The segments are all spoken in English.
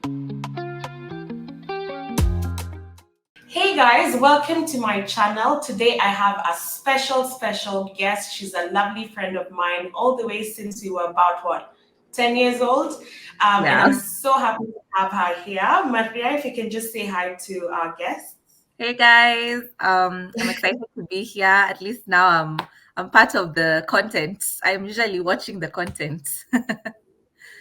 Hey guys, welcome to my channel. Today I have a special guest. She's a lovely friend of mine, all the way since we were about 10 years old. And I'm Yeah. so happy to have her here. Maria, if you can just say hi to our guests. Hey guys. I'm excited to be here. At least now I'm part of the content. I'm usually watching the content.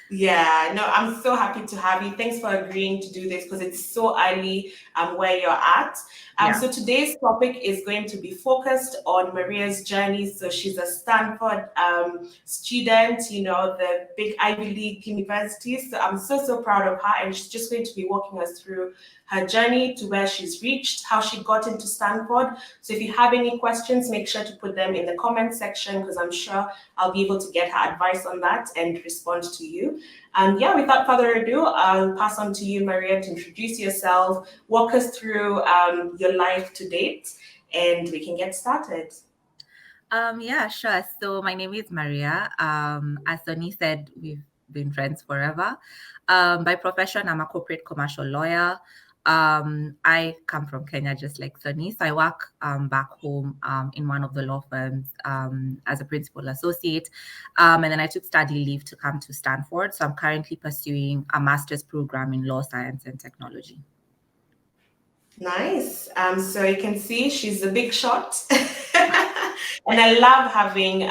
Yeah, no, I'm so happy to have you. Thanks for agreeing to do this because it's so early where you're at. Yeah. So today's topic is going to be focused on Maria's journey. So she's a Stanford student, the big Ivy League universities. So I'm so proud of her, and she's just going to be walking us through her journey to where she's reached, how she got into Stanford. So if you have any questions, make sure to put them in the comment section because I'm sure I'll be able to get her advice on that and respond to you. And yeah, without further ado, I'll pass on to you, Maria, to introduce yourself, walk us through your life to date, and we can get started. Yeah, sure. So my name is Maria. As Sonny said, we've been friends forever. By profession, I'm a corporate commercial lawyer. I come from Kenya, just like Sonny. So I work back home in one of the law firms as a principal associate. And then I took study leave to come to Stanford. So I'm currently pursuing a master's program in law science and technology. Nice. So you can see she's a big shot. And I love having,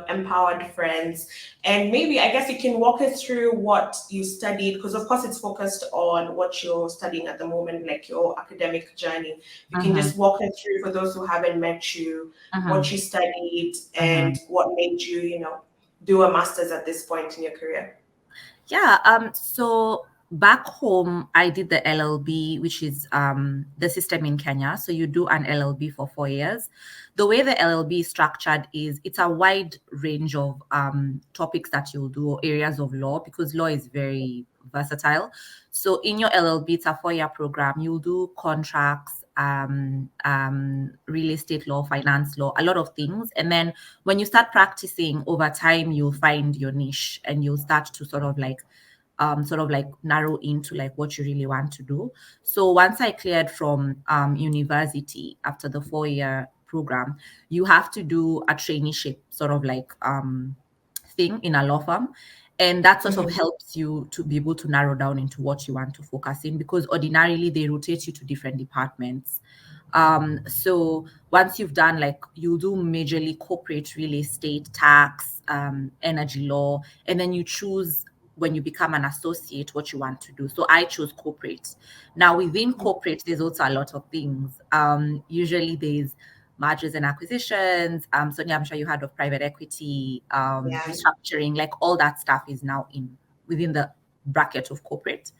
empowered friends. And maybe I guess you can walk us through what you studied, because of course it's focused on what you're studying at the moment, like your academic journey. You can Mm-hmm. just walk us through, for those who haven't met you, what Mm-hmm. you studied Mm-hmm. and what made you, do a master's at this point in your career. Yeah, so back home, I did the LLB, which is the system in Kenya. So you do an LLB for 4 years. The way the LLB is structured is it's a wide range of topics that you'll do, or areas of law, because law is very versatile. So in your LLB, it's a 4-year program. You'll do contracts, real estate law, finance law, a lot of things. And then when you start practicing over time, you'll find your niche and you'll start to sort of like narrow into like what you really want to do. So once I cleared from university after the 4-year program, you have to do a traineeship sort of like thing in a law firm. And that sort of Mhm. helps you to be able to narrow down into what you want to focus in, because ordinarily they rotate you to different departments. So once you've done, like, you'll do majorly corporate real estate, tax, energy law, and then you choose when you become an associate what you want to do. So I chose corporate. Now within corporate, there's also a lot of things. Usually there's mergers and acquisitions. Sonia, I'm sure you heard of private equity, Yeah. restructuring, like all that stuff is now in within the bracket of corporate.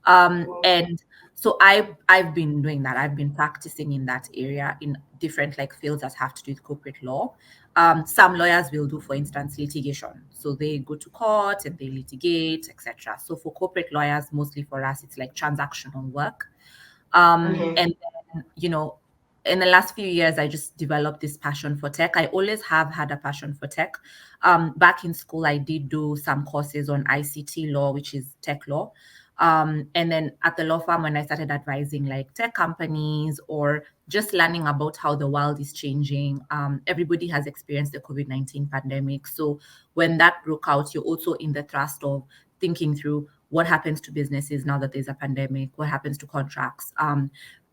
Wow. And so I've been doing that. I've been practicing in that area in different like fields that have to do with corporate law. Some lawyers will do, for instance, litigation. So they go to court and they litigate, etc. So for corporate lawyers, mostly for us, it's like transactional work. Mhm. And then, in the last few years, I just developed this passion for tech. I always have had a passion for tech. Back in school, I did do some courses on ICT law, which is tech law. And then at the law firm, when I started advising like tech companies or just learning about how the world is changing, everybody has experienced the COVID-19 pandemic. So when that broke out, you're also in the thrust of thinking through what happens to businesses now that there's a pandemic, what happens to contracts.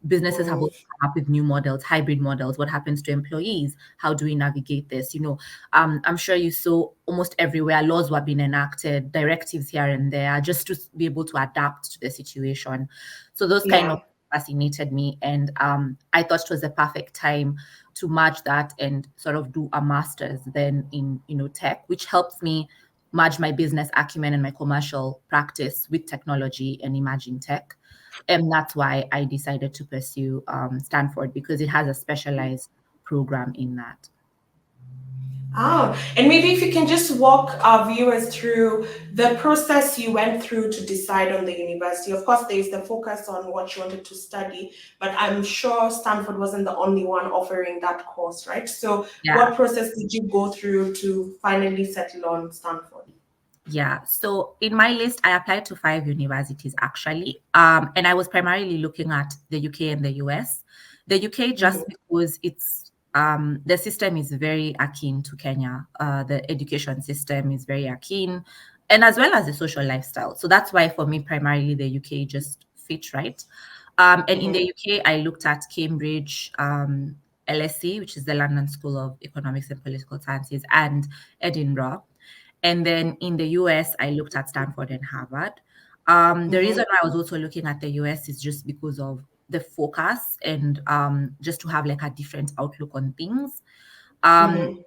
Businesses have Mhm. also come up with new models, hybrid models. What happens to employees? How do we navigate this? I'm sure you saw almost everywhere laws were being enacted, directives here and there, just to be able to adapt to the situation. So those kind of Yeah. fascinated me, and I thought it was the perfect time to merge that and sort of do a master's then in tech, which helps me merge my business acumen and my commercial practice with technology and emerging tech. And that's why I decided to pursue Stanford, because it has a specialized program in that. Oh, and maybe if you can just walk our viewers through the process you went through to decide on the university. Of course, there is the focus on what you wanted to study, but I'm sure Stanford wasn't the only one offering that course, right? So, Yeah. what process did you go through to finally settle on Stanford? Yeah. So in my list, I applied to 5 universities actually. And I was primarily looking at the UK and the US. The UK just because the system is very akin to Kenya. The education system is very akin, and as well as the social lifestyle. So that's why for me, primarily the UK just fit right. And in the UK, I looked at Cambridge, LSE, which is the London School of Economics and Political Sciences, and Edinburgh. And then in the US, I looked at Stanford and Harvard. The reason why I was also looking at the US is just because of the focus and just to have like a different outlook on things. Um,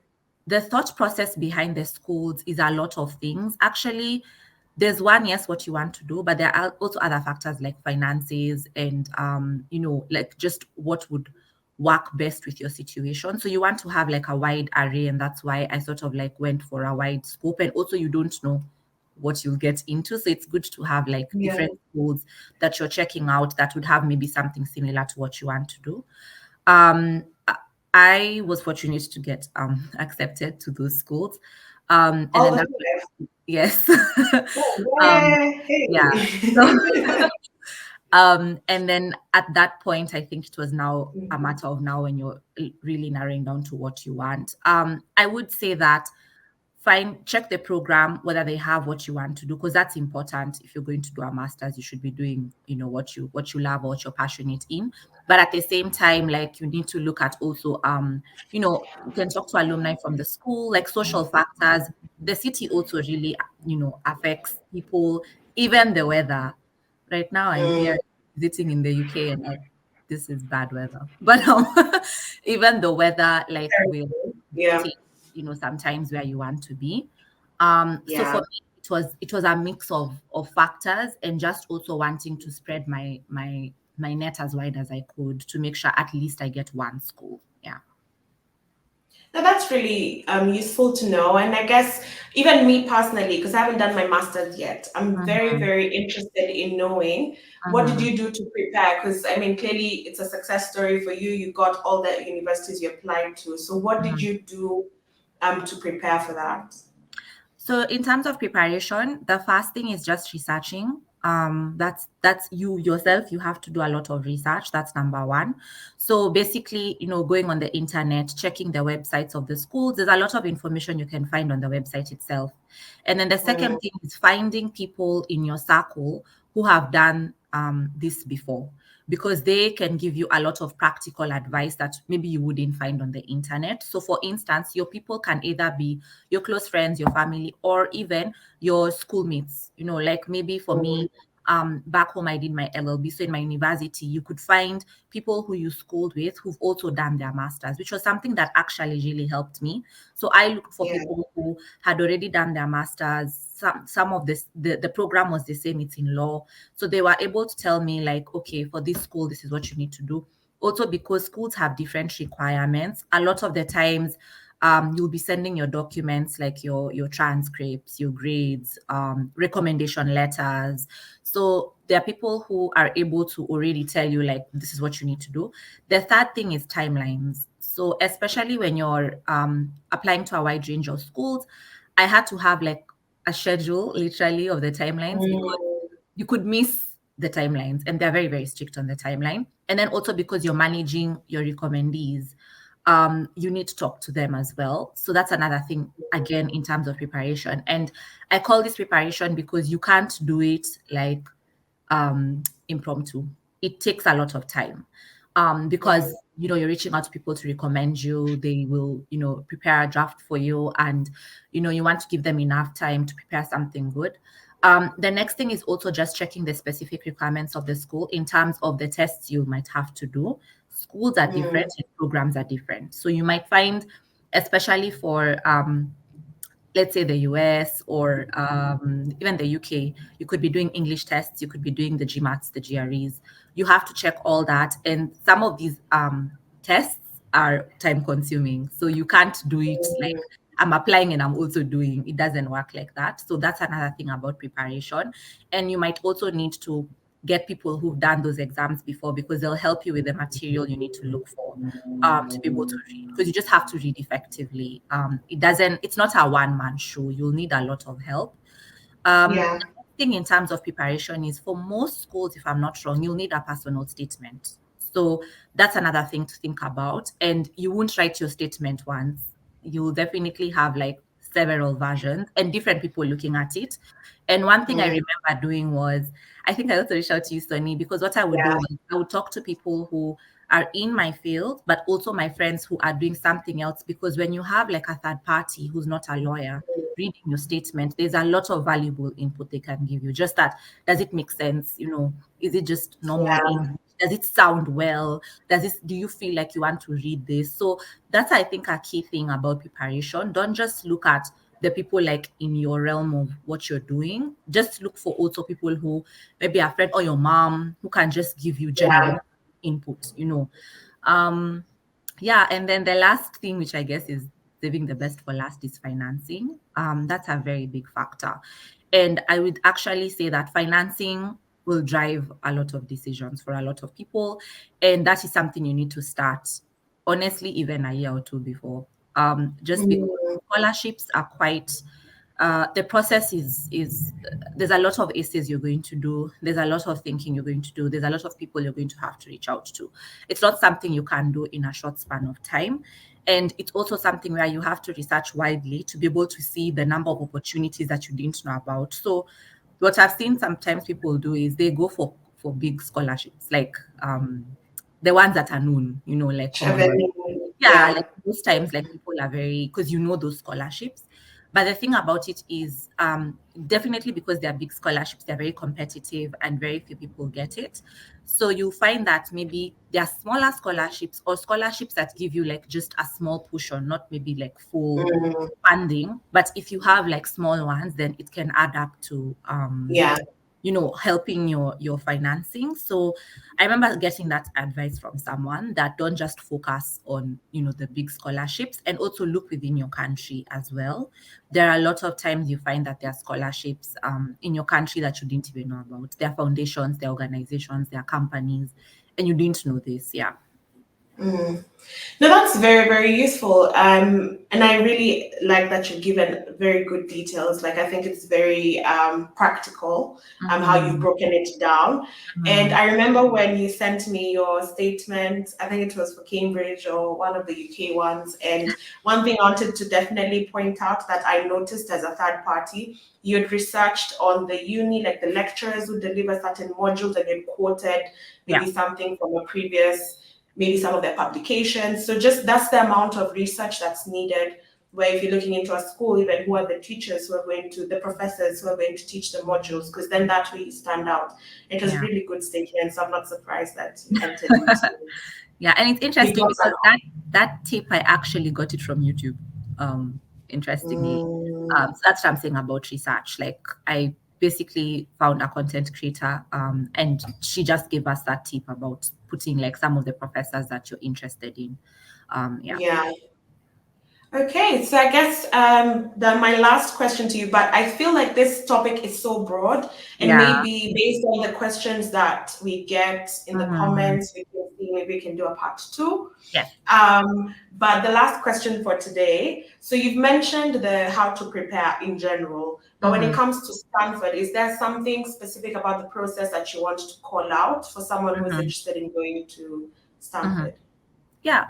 the thought process behind the schools is a lot of things. Actually, there's one, yes, what you want to do, but there are also other factors like finances and like just what would work best with your situation. So you want to have like a wide array, and that's why I sort of like went for a wide scope. And also you don't know what you'll get into. So it's good to have like Yeah. different schools that you're checking out that would have maybe something similar to what you want to do. Um, I I was fortunate to get accepted to those schools. And then Oh, that okay. yes. Oh, um, yeah. yeah. So and then at that point, I think it was now a matter of now when you're really narrowing down to what you want. I would say that check the program whether they have what you want to do, because that's important. If you're going to do a master's, you should be doing what you love or what you're passionate in. But at the same time, like, you need to look at also you can talk to alumni from the school, like social factors. The city also really affects people, even the weather. Right now I'm here visiting in the UK, and this is bad weather, but even the weather like will Yeah. dictate sometimes where you want to be. So for Yeah. me, it was a mix of factors, and just also wanting to spread my net as wide as I could to make sure at least I get one school. Yeah. Now that's really useful to know. And I guess even me personally, because I haven't done my master's yet, I'm very, Mhm, very interested in knowing what did mhm, you do to prepare? Because I mean, clearly it's a success story for you. You got all the universities you applied to. So what did mhm. you do to prepare for that? So in terms of preparation, the first thing is just researching. That's you yourself. You have to do a lot of research. That's number one. So basically, going on the internet, checking the websites of the schools. There's a lot of information you can find on the website itself. And then the second thing is finding people in your circle who have done this before, because they can give you a lot of practical advice that maybe you wouldn't find on the internet. So for instance, your people can either be your close friends, your family, or even your schoolmates. Like maybe for me, back home I did my LLB. So in my university, you could find people who you schooled with who've also done their masters, which was something that actually really helped me. So I looked for Yeah. people who had already done their masters. Some of this, the program was the same, it's in law. So they were able to tell me, like, okay, for this school, this is what you need to do. Also, because schools have different requirements, a lot of the times you'll be sending your documents, like your transcripts, your grades, recommendation letters. So there are people who are able to already tell you, like, this is what you need to do. The third thing is timelines. So especially when you're applying to a wide range of schools, I had to have like a schedule literally of the timelines, because you could miss the timelines, and they're very, very strict on the timeline. And then also because you're managing your recommendees, you need to talk to them as well. So that's another thing, again, in terms of preparation. And I call this preparation because you can't do it like impromptu. It takes a lot of time, because you're reaching out to people to recommend you. They will prepare a draft for you, and you want to give them enough time to prepare something good. The next thing is also just checking the specific requirements of the school in terms of the tests you might have to do. Schools are different and programs are different, so you might find, especially for let's say the US or even the UK, you could be doing English tests, you could be doing the GMATs, the GREs. You have to check all that. And some of these tests are time consuming. So you can't do it like I'm applying and I'm also doing. It doesn't work like that. So that's another thing about preparation. And you might also need to get people who've done those exams before, because they'll help you with the material you need to look for to be able to read, because you just have to read effectively. It's not a one-man show. You'll need a lot of help. Yeah. The next thing in terms of preparation is for most schools, if I'm not wrong, you'll need a personal statement. So that's another thing to think about. And you won't write your statement once. You'll definitely have like several versions and different people looking at it. And one thing I Mm, remember doing was, I think I also reached out to you, Sonny, because what I would do yeah. was I would talk to people who are in my field, but also my friends who are doing something else. Because when you have like a third party who's not a lawyer reading your statement, there's a lot of valuable input they can give you. Just that, does it make sense? Is it just normal Yeah. English? Does it sound well? Do you feel like you want to read this? So that's, I think, a key thing about preparation. Don't just look at the people like in your realm of what you're doing. Just look for also people who maybe a friend or your mom who can just give you Yeah. general input. Um, yeah, and then the last thing, which I guess is saving the best for last, is financing. That's a very big factor. And I would actually say that financing will drive a lot of decisions for a lot of people. And that is something you need to start, honestly, even a year or two before. Just because Mm, scholarships are quite the process is there's a lot of essays you're going to do, there's a lot of thinking you're going to do, there's a lot of people you're going to have to reach out to. It's not something you can do in a short span of time, and it's also something where you have to research widely to be able to see the number of opportunities that you didn't know about. So what I've seen sometimes people do is they go for big scholarships, like the ones that are known, like Commonwealth. Yeah, yeah. like most times, like people are very, because those scholarships. But the thing about it is, definitely because they're big scholarships, they're very competitive and very few people get it. So you find that maybe there are smaller scholarships or scholarships that give you like just a small push, or not maybe like full Mm, funding. But if you have like small ones, then it can add up to yeah. helping your financing. So I remember getting that advice from someone, that don't just focus on the big scholarships, and also look within your country as well. There are a lot of times you find that there are scholarships in your country that you didn't even know about. There are foundations, there are organizations, there are companies, and you didn't know this. Yeah. Mm. No, that's very, very useful. And I really like that you've given very good details. Like, I think it's very practical, how you've Mm-hmm. broken it down. And Mm-hmm. I remember when you sent me your statement, I think it was for Cambridge or one of the UK ones. And one thing I wanted to definitely point out that I noticed as a third party, you had researched on the uni, like the lecturers who deliver certain modules, and you quoted Yeah. maybe something from a previous, maybe some of their publications. So just that's the amount of research that's needed. Where if you're looking into a school, even who are the teachers who are going to, the professors who are going to teach the modules, because then that way you stand out. It was Yeah. really good statement, so I'm not surprised that you entered into. Yeah, and it's You interesting got because that tip, I actually got it from YouTube. Interestingly, mm, so that's what I'm saying about research. Like, I basically found a content creator, and she just gave us that tip about putting like some of the professors that you're interested in. Yeah. yeah. Okay, so I guess my last question to you, but I feel like this topic is so broad, and Yeah. maybe based on the questions that we get in the Mhm. comments, we can see maybe we can do a part two. Yes. But the last question for today. So you've mentioned the how to prepare in general, but when it Mhm. comes to Stanford, is there something specific about the process that you want to call out for someone who is Mhm. interested in going to Mhm. Stanford? Yeah.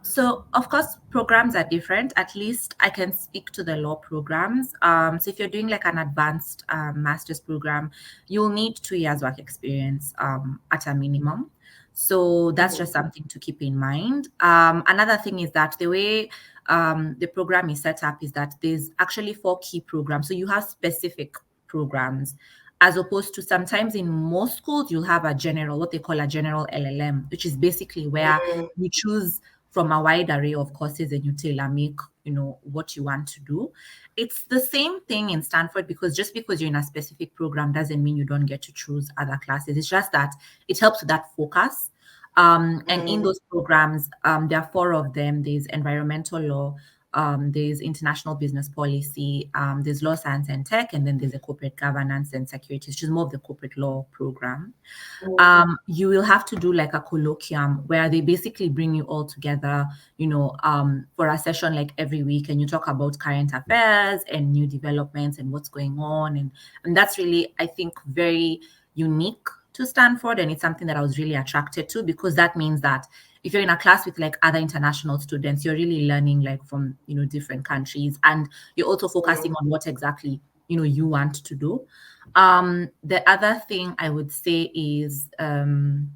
So of course programs are different. At least I can speak to the law programs. So if you're doing like an advanced master's program, you'll need 2 years work experience at a minimum. So that's Mhm. just something to keep in mind. Another thing is that the way the program is set up is that there's actually 4 key programs. So you have specific programs, as opposed to sometimes in most schools you'll have a general, what they call a general LLM, which is basically where Mm, you choose from a wide array of courses and you tailor make what you want to do. It's the same thing in Stanford, because just because you're in a specific program doesn't mean you don't get to choose other classes. It's just that it helps with that focus. And in mm, those programs, there are 4 of them. There's environmental law, there's international business policy, there's law, science, and tech, and then there's a corporate governance and securities, which is more of the corporate law program. You will have to do like a colloquium where they basically bring you all together, for a session like every week, and you talk about current affairs and new developments and what's going on. And that's really, I think, very unique to Stanford. And it's something that I was really attracted to, because that means that if you're in a class with like other international students, you're really learning like from, different countries, and you're also focusing on what exactly, you want to do. The other thing I would say is, and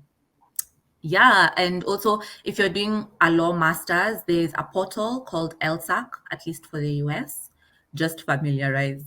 also if you're doing a law master's, there's a portal called LSAC, at least for the US. Just familiarize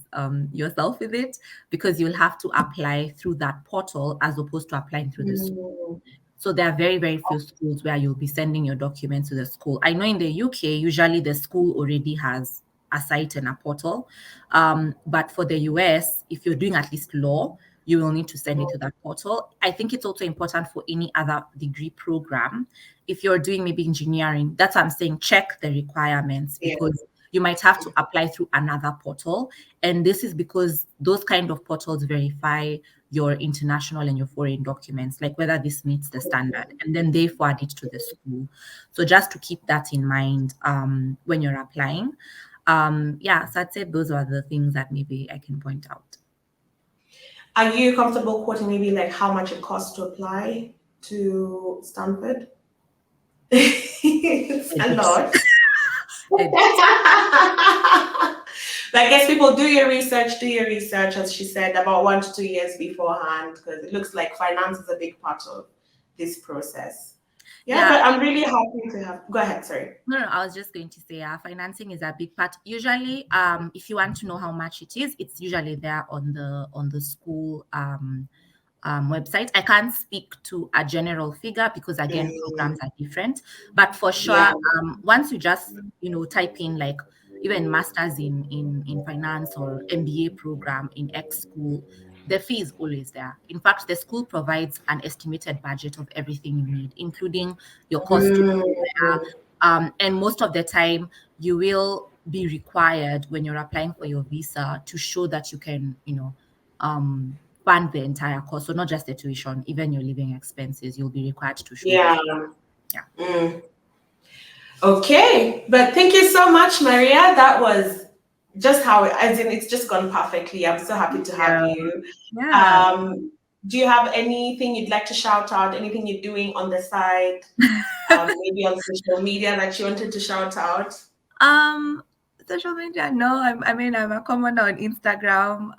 yourself with it, because you'll have to apply through that portal as opposed to applying through the school. So there are very, very few schools where you'll be sending your documents to the school. I know in the UK, usually the school already has a site and a portal. But for the US, if you're doing at least law, you will need to send it to that portal. I think it's also important for any other degree program. If you're doing maybe engineering, that's what I'm saying, check the requirements, because you might have to apply through another portal. And this is because those kind of portals verify your international and your foreign documents, like whether this meets the standard, and then they forward it to the school. So just to keep that in mind when you're applying. So I'd say those are the things that maybe I can point out. Are you comfortable quoting maybe like how much it costs to apply to Stanford? It's a lot. I guess people do your research, as she said, about 1 to 2 years beforehand, because it looks like finance is a big part of this process. Yeah, but I'm really happy to have. Go ahead, sorry. No, I was just going to say, financing is a big part. Usually, if you want to know how much it is, it's usually there on the school website. I can't speak to a general figure because again, programs are different. But for sure, once you just type in like even masters in finance or MBA program in X school, the fee is always there. In fact, the school provides an estimated budget of everything you need, including your cost to be there. And most of the time, you will be required when you're applying for your visa to show that you can, fund the entire cost. So not just the tuition, even your living expenses, you'll be required to show. Okay, but thank you so much, Maria. That was just how, as in, it's just gone perfectly. I'm so happy to have you. Do you have anything you'd like to shout out? Anything you're doing on the side, maybe on social media that you wanted to shout out? Social media, no. I'm a commoner on Instagram.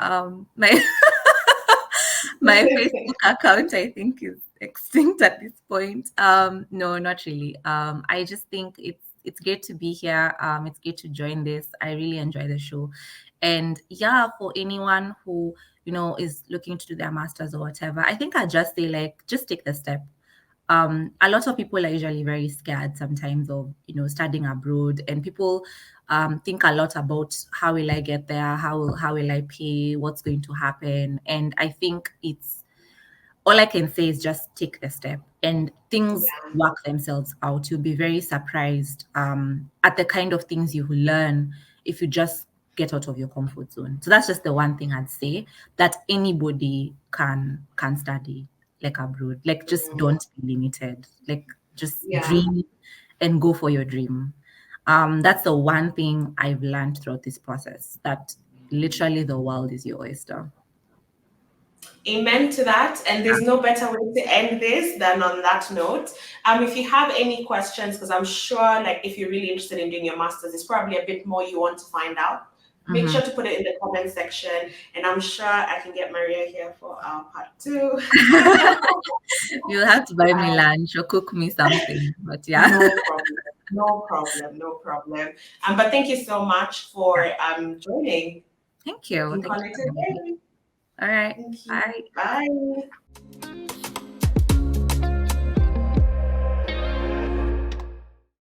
My Facebook account, I think, is extinct at this point. No, not really. I just think it's great to be here. It's great to join this. I really enjoy the show. And for anyone who, is looking to do their master's or whatever, I think I just say just take the step. A lot of people are usually very scared sometimes of, studying abroad, and people think a lot about how will I get there? How will I pay? What's going to happen? And I think all I can say is just take the step, and things work themselves out. You'll be very surprised at the kind of things you will learn if you just get out of your comfort zone. So that's just the one thing I'd say, that anybody can study abroad. Just don't be limited. Just dream and go for your dream. That's the one thing I've learned throughout this process, that literally the world is your oyster. Amen to that. And there's no better way to end this than on that note. If you have any questions, because I'm sure if you're really interested in doing your master's, there's probably a bit more you want to find out. Make sure to put it in the comment section, and I'm sure I can get Maria here for our part 2. You'll have to buy me lunch or cook me something, but No problem. But thank you so much for joining. Thank you. All right. Bye.